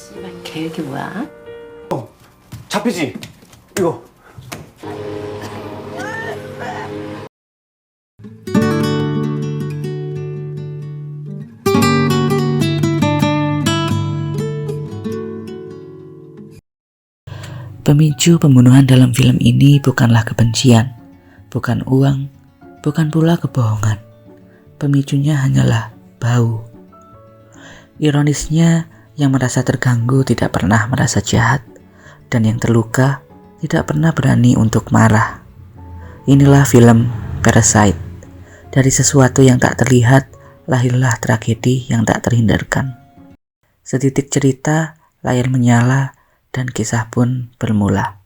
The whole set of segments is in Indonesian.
씨발 계획이 뭐야? 잡히지? 이거. Pemicu pembunuhan dalam film ini bukanlah kebencian, bukan uang, bukan pula kebohongan. Pemicunya hanyalah bau. Ironisnya, yang merasa terganggu tidak pernah merasa jahat, dan yang terluka tidak pernah berani untuk marah. Inilah film Parasite. Dari sesuatu yang tak terlihat, lahirlah tragedi yang tak terhindarkan. Setitik cerita, layar menyala, dan kisah pun bermula.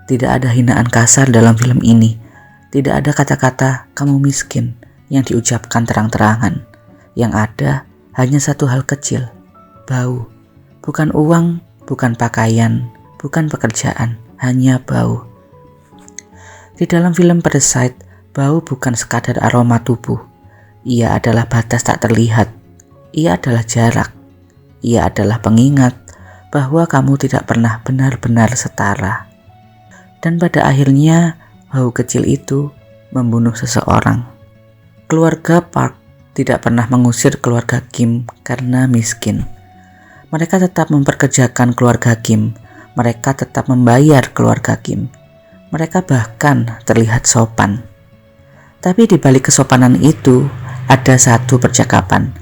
Tidak ada hinaan kasar dalam film ini. Tidak ada kata-kata "kamu miskin" yang diucapkan terang-terangan. Yang ada hanya satu hal kecil, bau. Bukan uang, bukan pakaian, bukan pekerjaan, hanya bau. Di dalam film Parasite, bau bukan sekadar aroma tubuh. Ia adalah batas tak terlihat. Ia adalah jarak. Ia adalah pengingat bahwa kamu tidak pernah benar-benar setara. Dan pada akhirnya, bau kecil itu membunuh seseorang. Keluarga Park tidak pernah mengusir keluarga Kim karena miskin. Mereka tetap memperkerjakan keluarga Kim. Mereka tetap membayar keluarga Kim. Mereka bahkan terlihat sopan. Tapi di balik kesopanan itu, ada satu percakapan.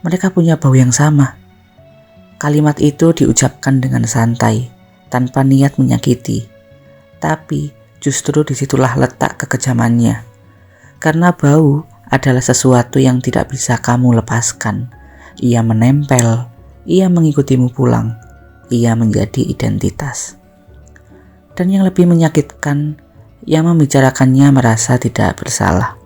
Mereka punya bau yang sama. Kalimat itu diucapkan dengan santai, tanpa niat menyakiti. Tapi justru disitulah letak kekejamannya. Karena bau adalah sesuatu yang tidak bisa kamu lepaskan. Ia menempel, ia mengikutimu pulang, ia menjadi identitas. Dan yang lebih menyakitkan, yang membicarakannya merasa tidak bersalah.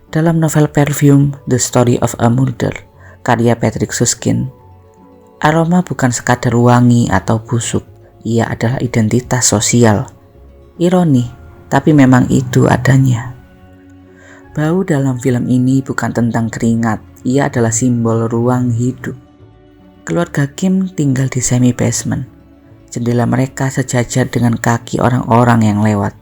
Dalam novel Perfume, The Story of a Murder, karya Patrick Süskind, aroma bukan sekadar wangi atau busuk, ia adalah identitas sosial. Ironi, tapi memang itu adanya. Bau dalam film ini bukan tentang keringat, ia adalah simbol ruang hidup. Keluarga Kim tinggal di semi-basement. Jendela mereka sejajar dengan kaki orang-orang yang lewat.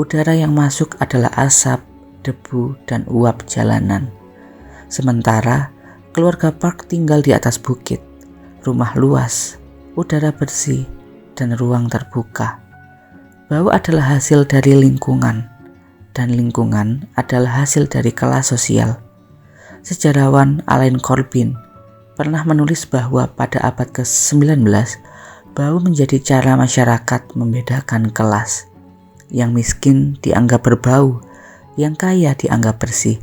Udara yang masuk adalah asap, debu, dan uap jalanan. Sementara keluarga Park tinggal di atas bukit. Rumah luas, udara bersih, dan ruang terbuka. Bau adalah hasil dari lingkungan, dan lingkungan adalah hasil dari kelas sosial. Sejarawan Alain Corbin pernah menulis bahwa pada abad ke-19, bau menjadi cara masyarakat membedakan kelas. Yang miskin dianggap berbau, yang kaya dianggap bersih,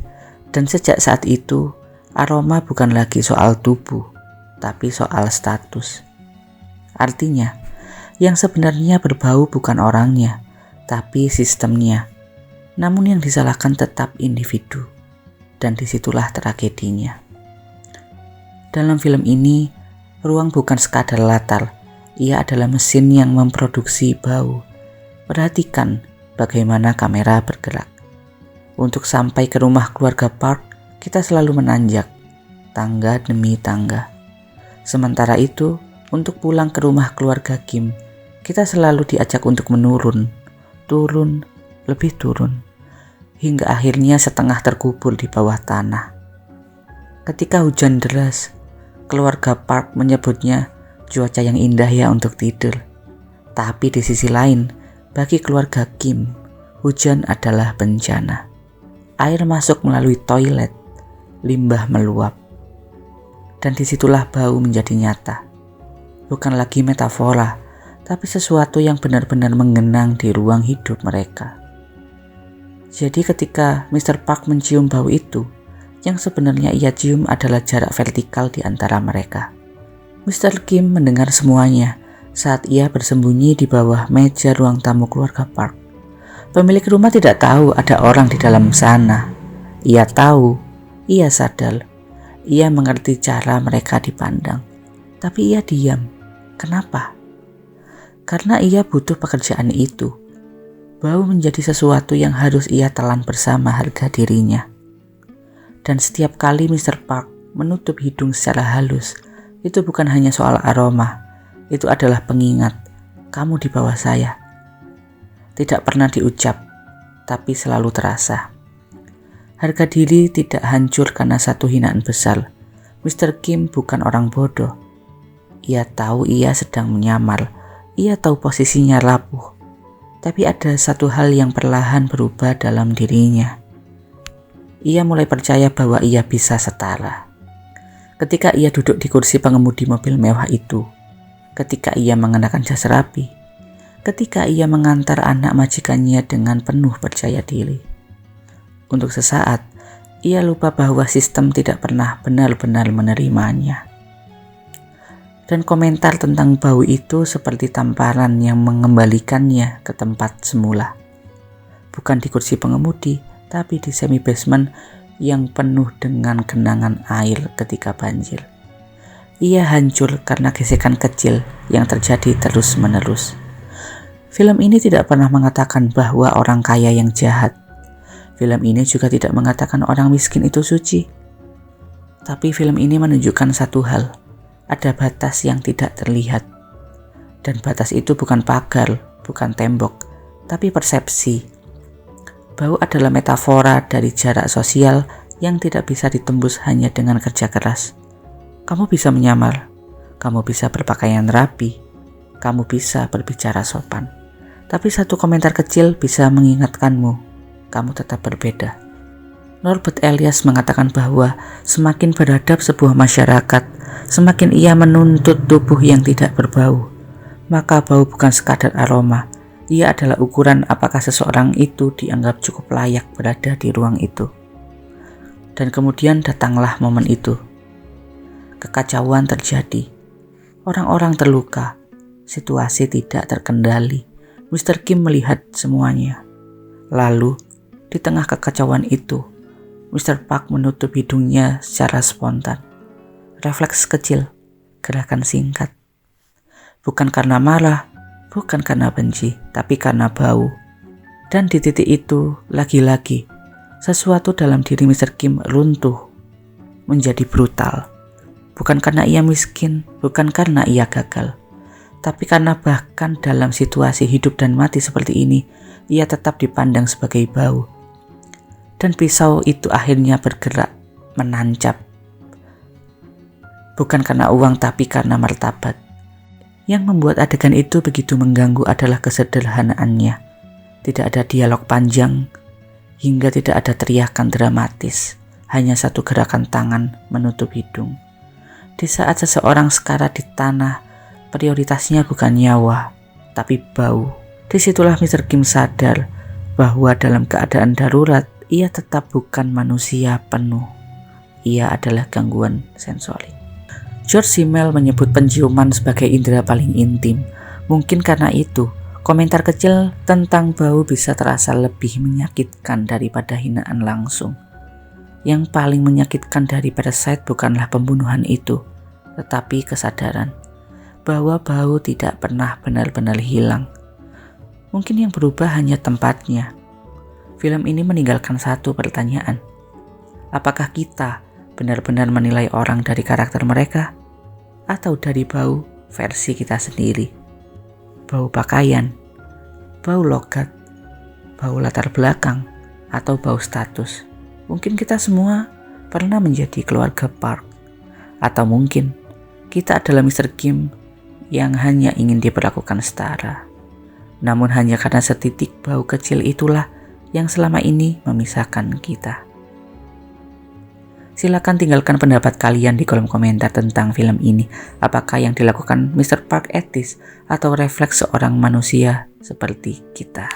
dan sejak saat itu, aroma bukan lagi soal tubuh, tapi soal status. Artinya, yang sebenarnya berbau bukan orangnya, tapi sistemnya. Namun yang disalahkan tetap individu, dan disitulah tragedinya. Dalam film ini, ruang bukan sekadar latar, ia adalah mesin yang memproduksi bau. Perhatikan bagaimana kamera bergerak. Untuk sampai ke rumah keluarga Park, kita selalu menanjak, tangga demi tangga. Sementara itu, untuk pulang ke rumah keluarga Kim, kita selalu diajak untuk menurun, turun, lebih turun, hingga akhirnya setengah terkubur di bawah tanah. Ketika hujan deras, keluarga Park menyebutnya cuaca yang indah ya untuk tidur. Tapi di sisi lain, bagi keluarga Kim, hujan adalah bencana. Air masuk melalui toilet, limbah meluap. Dan disitulah bau menjadi nyata. Bukan lagi metafora, tapi sesuatu yang benar-benar menggenang di ruang hidup mereka. Jadi ketika Mr. Park mencium bau itu, yang sebenarnya ia cium adalah jarak vertikal di antara mereka. Mr. Kim mendengar semuanya saat ia bersembunyi di bawah meja ruang tamu keluarga Park. Pemilik rumah tidak tahu ada orang di dalam sana. Ia tahu, ia sadar. Ia mengerti cara mereka dipandang, tapi ia diam. Kenapa? Karena ia butuh pekerjaan itu. Bau menjadi sesuatu yang harus ia telan bersama harga dirinya. Dan setiap kali Mr. Park menutup hidung secara halus, Itu bukan hanya soal aroma, itu adalah pengingat kamu di bawah saya. Tidak pernah diucap, tapi selalu terasa. Harga diri tidak hancur karena satu hinaan besar. Mr. Kim bukan orang bodoh. Ia tahu ia sedang menyamar, ia tahu posisinya rapuh. Tapi ada satu hal yang perlahan berubah dalam dirinya. Ia mulai percaya bahwa ia bisa setara. Ketika ia duduk di kursi pengemudi mobil mewah itu, ketika ia mengenakan jas rapi, ketika ia mengantar anak majikannya dengan penuh percaya diri. Untuk sesaat, ia lupa bahwa sistem tidak pernah benar-benar menerimanya. Dan komentar tentang bau itu seperti tamparan yang mengembalikannya ke tempat semula. Bukan di kursi pengemudi, tapi di semi basement yang penuh dengan genangan air ketika banjir. Ia hancur karena gesekan kecil yang terjadi terus-menerus. Film ini tidak pernah mengatakan bahwa orang kaya yang jahat. Film ini juga tidak mengatakan orang miskin itu suci. Tapi film ini menunjukkan satu hal, ada batas yang tidak terlihat. Dan batas itu bukan pagar, bukan tembok, tapi persepsi. Bau adalah metafora dari jarak sosial yang tidak bisa ditembus hanya dengan kerja keras. Kamu bisa menyamar, kamu bisa berpakaian rapi, kamu bisa berbicara sopan. Tapi satu komentar kecil bisa mengingatkanmu, kamu tetap berbeda. Norbert Elias mengatakan bahwa semakin beradab sebuah masyarakat, semakin ia menuntut tubuh yang tidak berbau. Maka bau bukan sekadar aroma, ia adalah ukuran apakah seseorang itu dianggap cukup layak berada di ruang itu. Dan kemudian datanglah momen itu. Kekacauan terjadi. Orang-orang terluka. Situasi tidak terkendali. Mr. Kim melihat semuanya. Lalu, di tengah kekacauan itu, Mr. Park menutup hidungnya secara spontan. Refleks kecil, gerakan singkat. Bukan karena marah, bukan karena benci, tapi karena bau. Dan di titik itu, lagi-lagi, sesuatu dalam diri Mr. Kim runtuh, menjadi brutal. Bukan karena ia miskin, bukan karena ia gagal, tapi karena bahkan dalam situasi hidup dan mati seperti ini, ia tetap dipandang sebagai bau. Dan pisau itu akhirnya bergerak, menancap. Bukan karena uang, tapi karena martabat. Yang membuat adegan itu begitu mengganggu adalah kesederhanaannya. Tidak ada dialog panjang, hingga tidak ada teriakan dramatis. Hanya satu gerakan tangan menutup hidung. Di saat seseorang sekarat di tanah, prioritasnya bukan nyawa, tapi bau. Disitulah Mr. Kim sadar bahwa dalam keadaan darurat, ia tetap bukan manusia penuh. Ia adalah gangguan sensori. George Simmel menyebut penciuman sebagai indera paling intim. Mungkin karena itu, komentar kecil tentang bau bisa terasa lebih menyakitkan daripada hinaan langsung. Yang paling menyakitkan dari Parasite bukanlah pembunuhan itu, tetapi kesadaran bahwa bau tidak pernah benar-benar hilang. Mungkin yang berubah hanya tempatnya. Film ini meninggalkan satu pertanyaan. Apakah kita benar-benar menilai orang dari karakter mereka? Atau dari bau versi kita sendiri? Bau pakaian, bau logat, bau latar belakang, atau bau status? Mungkin kita semua pernah menjadi keluarga Park. Atau mungkin kita adalah Mr. Kim yang hanya ingin diperlakukan setara. Namun hanya karena setitik bau kecil itulah yang selama ini memisahkan kita. Silakan tinggalkan pendapat kalian di kolom komentar tentang film ini. Apakah yang dilakukan Mr. Park etis atau refleks seorang manusia seperti kita?